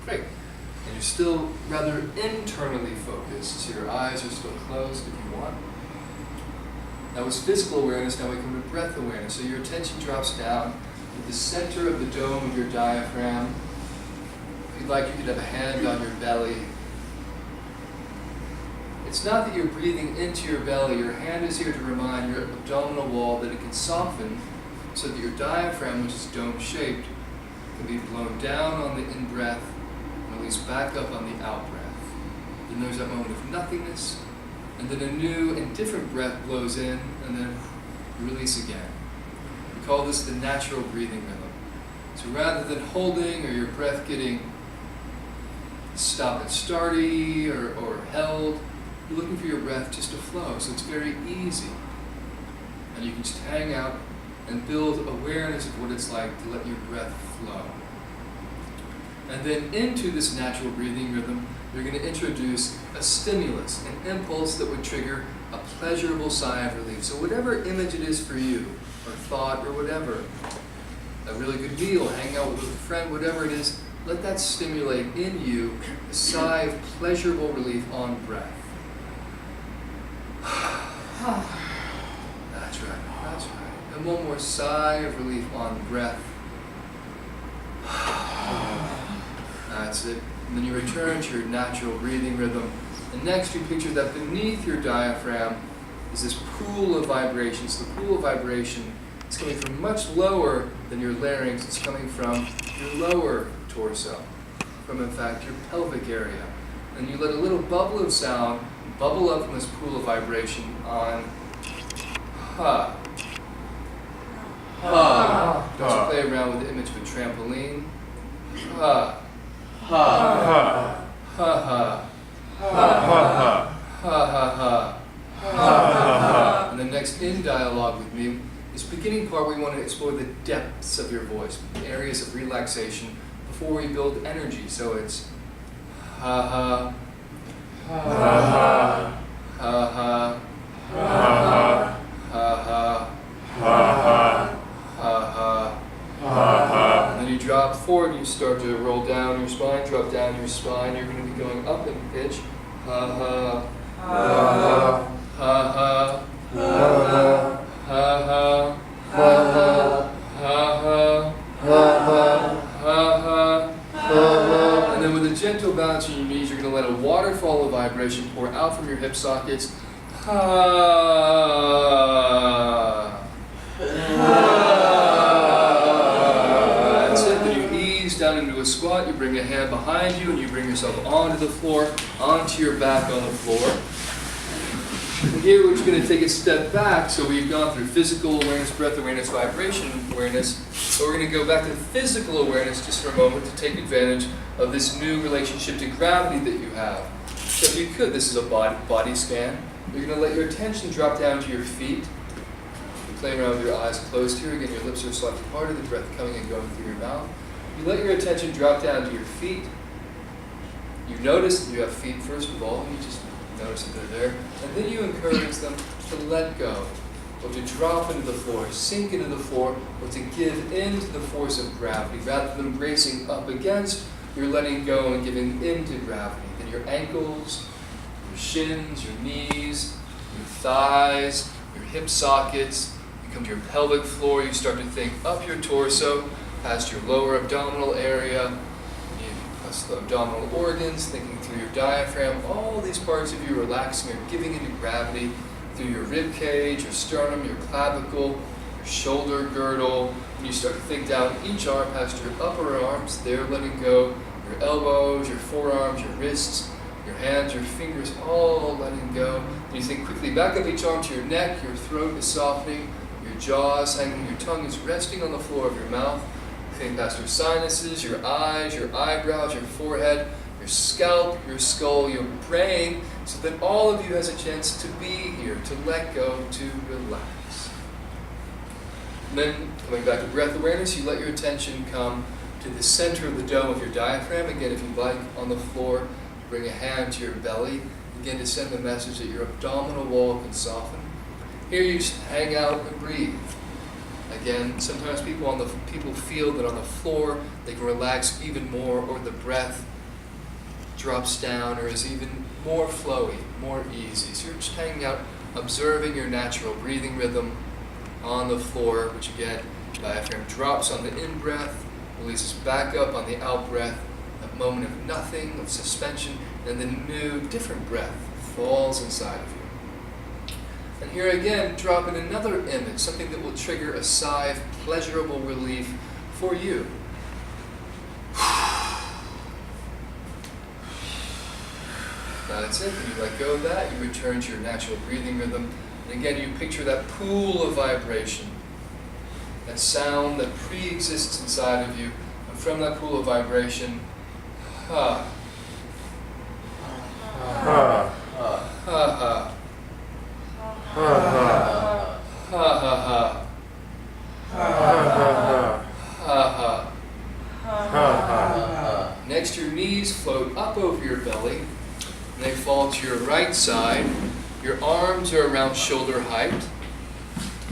Great. And you're still rather internally focused, so your eyes are still closed if you want. That was physical awareness. Now we come to breath awareness. So your attention drops down at the center of the dome of your diaphragm. If you'd like, you could have a hand on your belly. It's not that you're breathing into your belly. Your hand is here to remind your abdominal wall that it can soften so that your diaphragm, which is dome-shaped, can be blown down on the in-breath and released back up on the out-breath. Then there's that moment of nothingness, and then a new and different breath blows in, and then you release again. We call this the natural breathing rhythm. So rather than holding or your breath getting stop and starty or held, you're looking for your breath just to flow. So it's very easy. And you can just hang out and build awareness of what it's like to let your breath flow. And then into this natural breathing rhythm, you're going to introduce a stimulus, an impulse that would trigger a pleasurable sigh of relief. So whatever image it is for you, or thought, or whatever, a really good meal, hang out with a friend, whatever it is, let that stimulate in you a sigh of pleasurable relief on breath. That's right, that's right. And one more sigh of relief on breath. That's it. And then you return to your natural breathing rhythm. And next you picture that beneath your diaphragm is this pool of vibrations. The pool of vibration is coming from much lower than your larynx. It's coming from your lower torso, from in fact your pelvic area. And you let a little bubble of sound bubble up from this pool of vibration on ha. Ha. Just play around with the image of a trampoline. Ha. Ha. Ha. Ha. Ha. Ha. Ha. Ha. And the next in dialogue with me, this beginning part we want to explore the depths of your voice, areas of relaxation before we build energy. So it's ha ha. Ha ha. Ha ha. Ha ha. Ha ha. Ha ha. And then you drop forward, you start to roll down your spine, drop down your spine. You're going to be going up in pitch. Ha ha. Ha ha. Ha ha. Ha ha. Ha ha. Ha ha. Ha ha. And then with a gentle bounce in your knees, you're going to let a waterfall of vibration pour out from your hip sockets. Ha. That's it. Then you ease down into a squat. You bring a hand behind you and you bring yourself onto the floor, onto your back on the floor. And here we're just going to take a step back. So we've gone through physical awareness, breath awareness, vibration awareness. So we're going to go back to physical awareness just for a moment to take advantage of this new relationship to gravity that you have. So if you could, this is a body scan. You're going to let your attention drop down to your feet. You play around with your eyes closed here. Again, your lips are slightly parted, the breath coming and going through your mouth. You let your attention drop down to your feet. You notice that you have feet first of all. You just notice that they're there. And then you encourage them to let go, or to drop into the floor, sink into the floor, or to give in to the force of gravity. Rather than bracing up against, you're letting go and giving in to gravity. Then your ankles, your shins, your knees, your thighs, your hip sockets. You come to your pelvic floor, you start to think up your torso, past your lower abdominal area, you past the abdominal organs, thinking through your diaphragm, all these parts of you relaxing or giving into gravity through your rib cage, your sternum, your clavicle, your shoulder girdle. And you start to think down each arm past your upper arms, there letting go, your elbows, your forearms, your wrists, your hands, your fingers, all letting go. And you think quickly back up each arm to your neck, your throat is softening, your jaw is hanging, your tongue is resting on the floor of your mouth. Think past your sinuses, your eyes, your eyebrows, your forehead, your scalp, your skull, your brain, so that all of you has a chance to be here, to let go, to relax. And then, coming back to breath awareness, you let your attention come to the center of the dome of your diaphragm. Again, if you'd like, on the floor, bring a hand to your belly. Again, to send the message that your abdominal wall can soften. Here you just hang out and breathe. Again, sometimes people feel that on the floor they can relax even more, or the breath drops down or is even more flowy, more easy. So you're just hanging out, observing your natural breathing rhythm on the floor, which again, diaphragm drops on the in-breath, releases back up on the out-breath, a moment of nothing, of suspension, and then new, different breath falls inside of you. And here again, drop in another image, something that will trigger a sigh of pleasurable relief for you. Now that's it. When you let go of that, you return to your natural breathing rhythm. And again, you picture that pool of vibration, that sound that pre-exists inside of you. And from that pool of vibration, ha, ha, ha, ha, ha, ha, ha, ha, ha. Next, your knees float up over your belly. And they fall to your right side. Your arms are around shoulder height.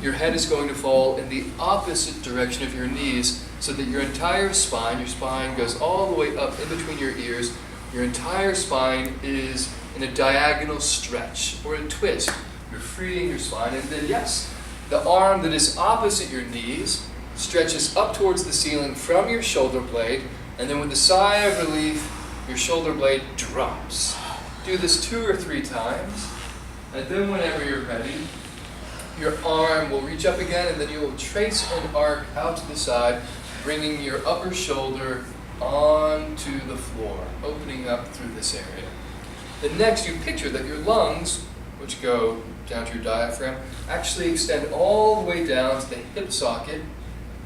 Your head is going to fall in the opposite direction of your knees so that your entire spine, your spine goes all the way up in between your ears. Your entire spine is in a diagonal stretch or a twist. You're freeing your spine. And then, yes, the arm that is opposite your knees stretches up towards the ceiling from your shoulder blade. And then with a sigh of relief, your shoulder blade drops. Do this 2 or 3 times, and then whenever you're ready, your arm will reach up again, and then you will trace an arc out to the side, bringing your upper shoulder onto the floor, opening up through this area. Then next, you picture that your lungs, which go down to your diaphragm, actually extend all the way down to the hip socket,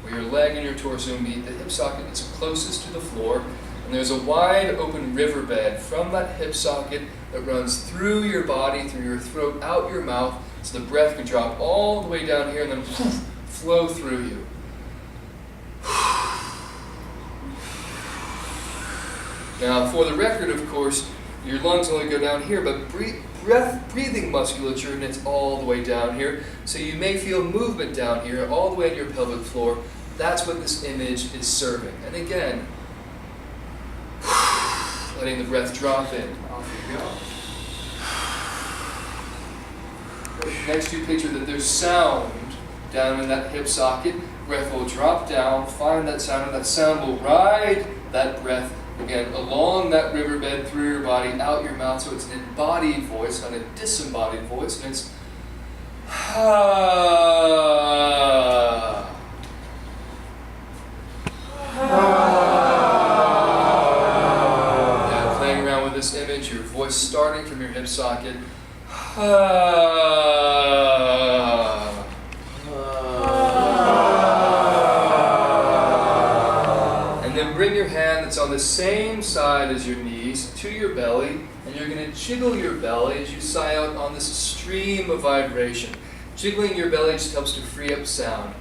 where your leg and your torso meet. The hip socket is closest to the floor. And there's a wide open riverbed from that hip socket that runs through your body, through your throat, out your mouth, so the breath can drop all the way down here and then flow through you. Now, for the record, of course, your lungs only go down here, but breathing musculature knits all the way down here, so you may feel movement down here, all the way in your pelvic floor. That's what this image is serving. And again, letting the breath drop in. Off you go. Next, you picture that there's sound down in that hip socket. Breath will drop down, find that sound, and that sound will ride that breath again along that riverbed through your body, out your mouth. So it's an embodied voice, not a disembodied voice, and it's ha. This image, your voice starting from your hip socket. And then bring your hand that's on the same side as your knees to your belly, and you're going to jiggle your belly as you sigh out on this stream of vibration. Jiggling your belly just helps to free up sound.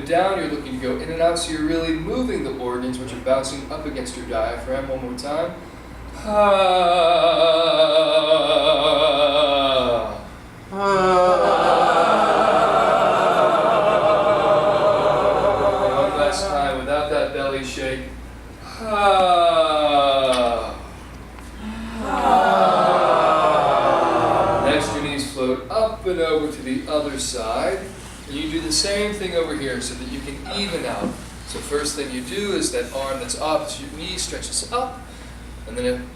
Down, you're looking to go in and out, so you're really moving the organs which are bouncing up against your diaphragm. One more time. One last time without that belly shake. Next, your knees float up and over to the other side. And you do the same thing over here so that you can even out. So first thing you do is that arm that's opposite your knee stretches up, and then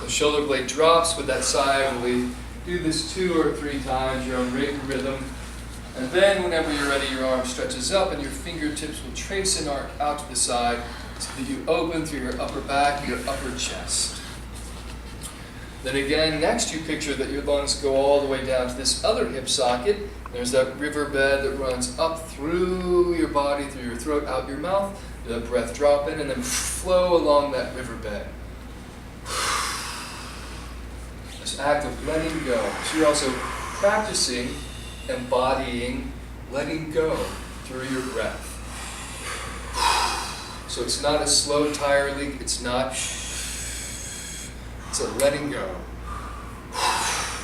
the shoulder blade drops with that sigh of relief. Do this 2 or 3 times, your own rate and rhythm. And then whenever you're ready, your arm stretches up and your fingertips will trace an arc out to the side so that you open through your upper back, your upper chest. Then again, next you picture that your lungs go all the way down to this other hip socket. There's that riverbed that runs up through your body, through your throat, out your mouth. Let the breath drop in and then flow along that riverbed. This act of letting go. So you're also practicing embodying letting go through your breath. So it's not a slow tire leak. It's not. It's a letting go.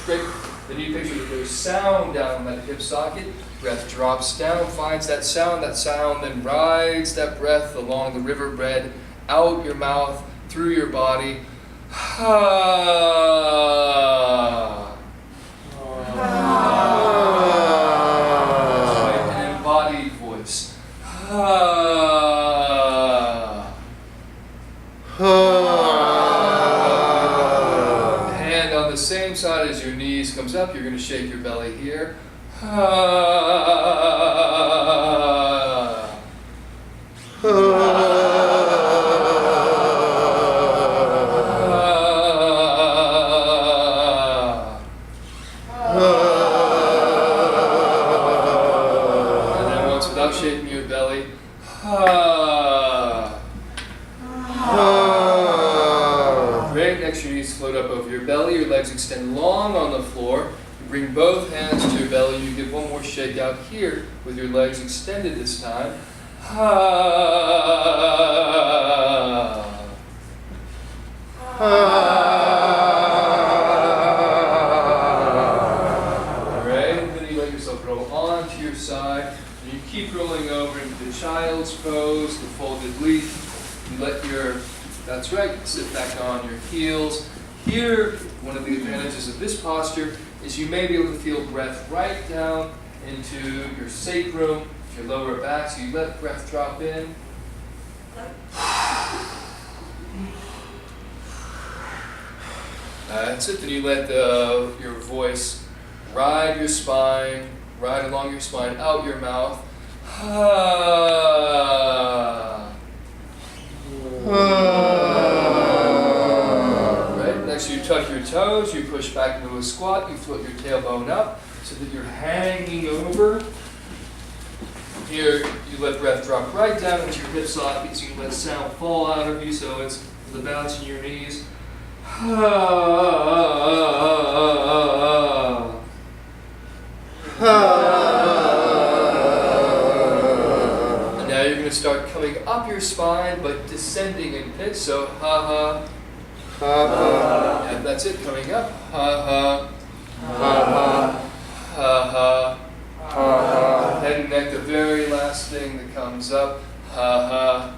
Great. The then you picture that there's sound down in that hip socket. Breath drops down, finds that sound then rides that breath along the riverbed, out your mouth, through your body. An embodied voice. Hand on the same side as your knees comes up, you're going to shake your belly here. Shaking your belly. Great. Next, your knees float up over your belly. Your legs extend long on the floor. You bring both hands to your belly. You give one more shake out here with your legs extended this time. Great. Then you let yourself roll onto your side. You keep rolling over into the child's pose, the folded leaf. You let that's right, sit back on your heels. Here, one of the advantages of this posture is you may be able to feel breath right down into your sacrum, your lower back, so you let breath drop in. That's it, then you let your voice ride your spine, right along your spine, out your mouth. Right. Next, you tuck your toes, you push back into a squat, you float your tailbone up so that you're hanging over. Here, you let breath drop right down into your hip sockets. You let sound fall out of you, so it's the bounce in your knees. And now you're going to start coming up your spine, but descending in pitch. So ha ha. And that's it, coming up. Ha ha. Head and neck, the very last thing that comes up. Ha ha.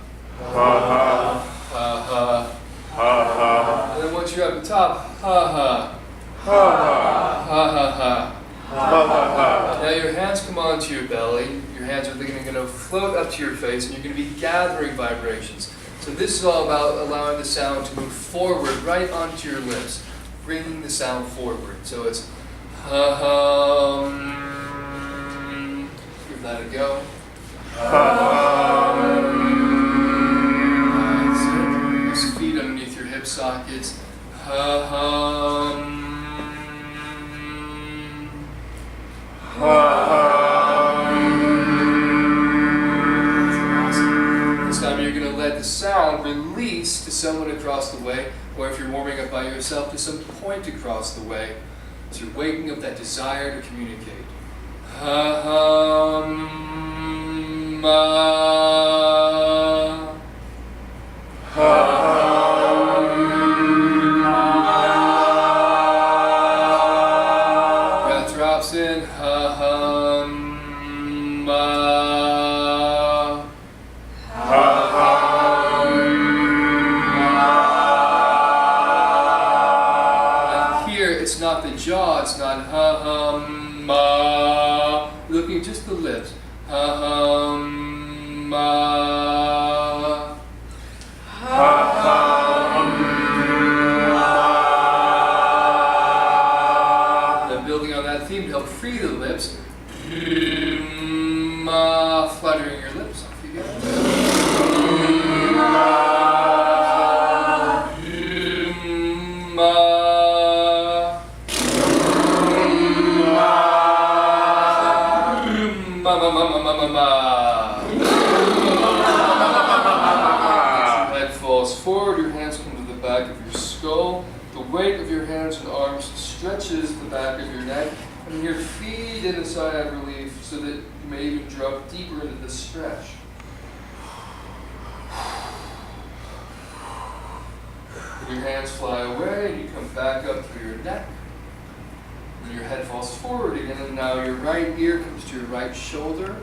And then once you're at the top, Now your hands come onto your belly. Your hands are going to float up to your face, and you're going to be gathering vibrations. So this is all about allowing the sound to move forward right onto your lips, bringing the sound forward. So it's give that a go. Nice. Feet underneath your hip sockets. This time you're going to let the sound release to someone across the way, or if you're warming up by yourself, to some point across the way. So you're waking up that desire to communicate. Breath drops in. It's not the jaw, it's not looking at just the lips. Then building on that theme to help free the lips. Fluttering your lips off you go. Your head falls forward, your hands come to the back of your skull. The weight of your hands and arms stretches the back of your neck, and your feet in a sigh of relief so that you may even drop deeper into the stretch. Your hands fly away, and you come back up through your neck. And your head falls forward again, and now your right ear comes to your right shoulder.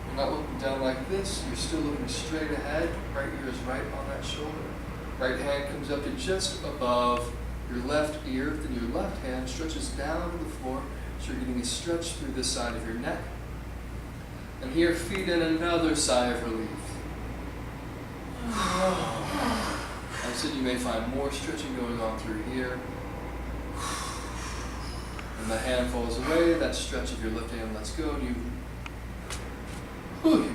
You're not looking down like this, you're still looking straight ahead. Right ear is right on that shoulder. Right hand comes up to just above your left ear, then your left hand stretches down to the floor, so you're getting a stretch through this side of your neck. And here, feed in another sigh of relief. I said you may find more stretching going on through here. And the hand falls away, that stretch of your left hand lets go, and you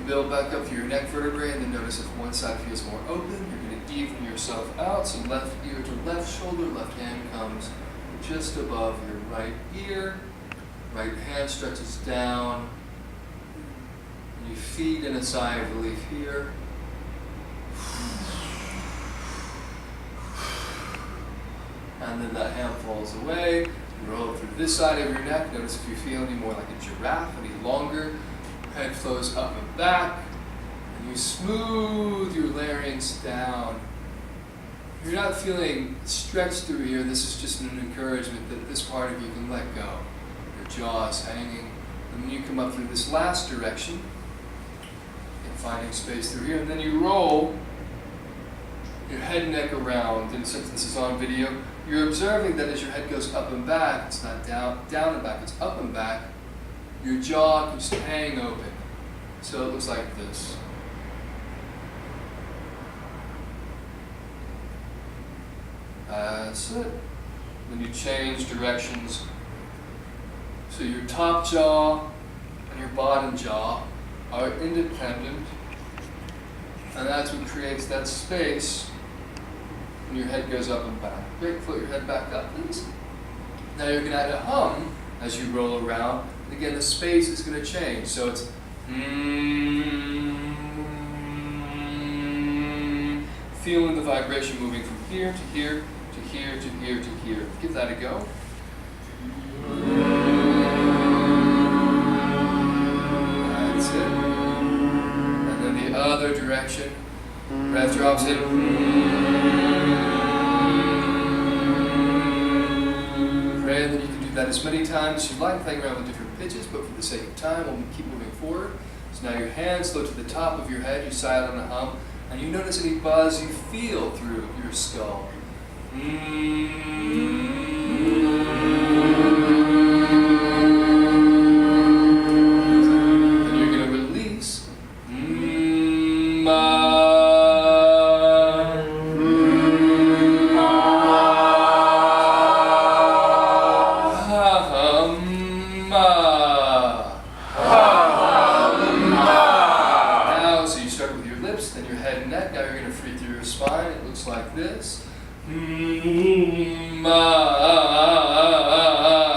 build back up through your neck vertebrae, and then notice if one side feels more open, you're going to even yourself out. So left ear to left shoulder, left hand comes just above your right ear, right hand stretches down, and you feed in a sigh of relief here. And then that hand falls away. You roll it through this side of your neck. Notice if you feel any more like a giraffe, any longer. Head flows up and back. And you smooth your larynx down. You're not feeling stretched through here. This is just an encouragement that this part of you can let go. Your jaw is hanging. And then you come up through this last direction. And finding space through here. And then you roll your head and neck around. And since this is on video, you're observing that as your head goes up and back, it's not down and back, it's up and back. Your jaw can just hang open. So it looks like this. That's it. Then you change directions. So your top jaw and your bottom jaw are independent. And that's what creates that space when your head goes up and back. Great, float your head back up, please. Now you're going to add a hum as you roll around. And again, the space is going to change. So it's feeling the vibration moving from here to here to here to here to here. Give that a go. That's it. And then the other direction. Breath drops in. Pray that you can do that as many times as you like, playing around with different pitches, but for the sake of time, we'll keep moving forward. So now your hands float to the top of your head, you sigh out on a hum, and you notice any buzz you feel through your skull. Then you're going to release. Like this.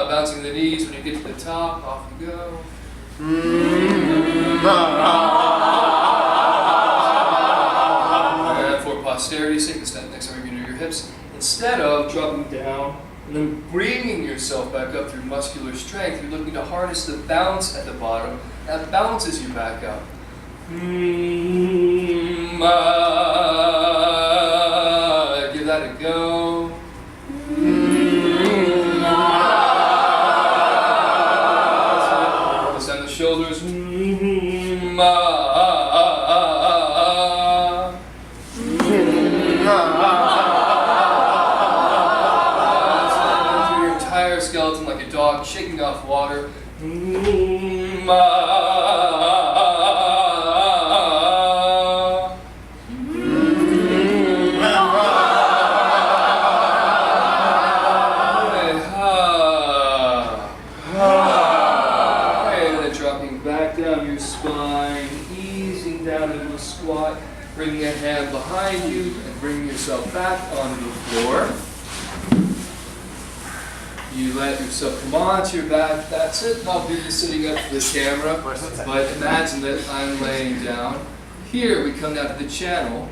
Bouncing the knees when you get to the top, off you go. And for posterity's sake, next time you're going to do your hips, instead of dropping down and then bringing yourself back up through muscular strength, you're looking to harness the bounce at the bottom. That bounces you back up. Give that a go. Send the shoulders. Through your entire skeleton like a dog shaking off water. Bringing a hand behind you and bringing yourself back onto the floor. You let yourself come onto your back. That's it. I'll be sitting up to the camera, but imagine that I'm laying down. Here we come down to the channel,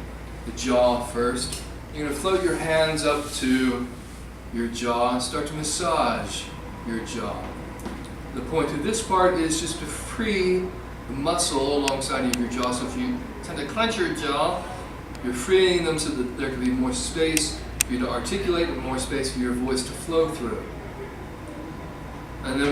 the jaw first. You're going to float your hands up to your jaw and start to massage your jaw. The point of this part is just to free the muscle alongside of your jaw. So if you tend to clench your jaw, you're freeing them so that there can be more space for you to articulate and more space for your voice to flow through. And then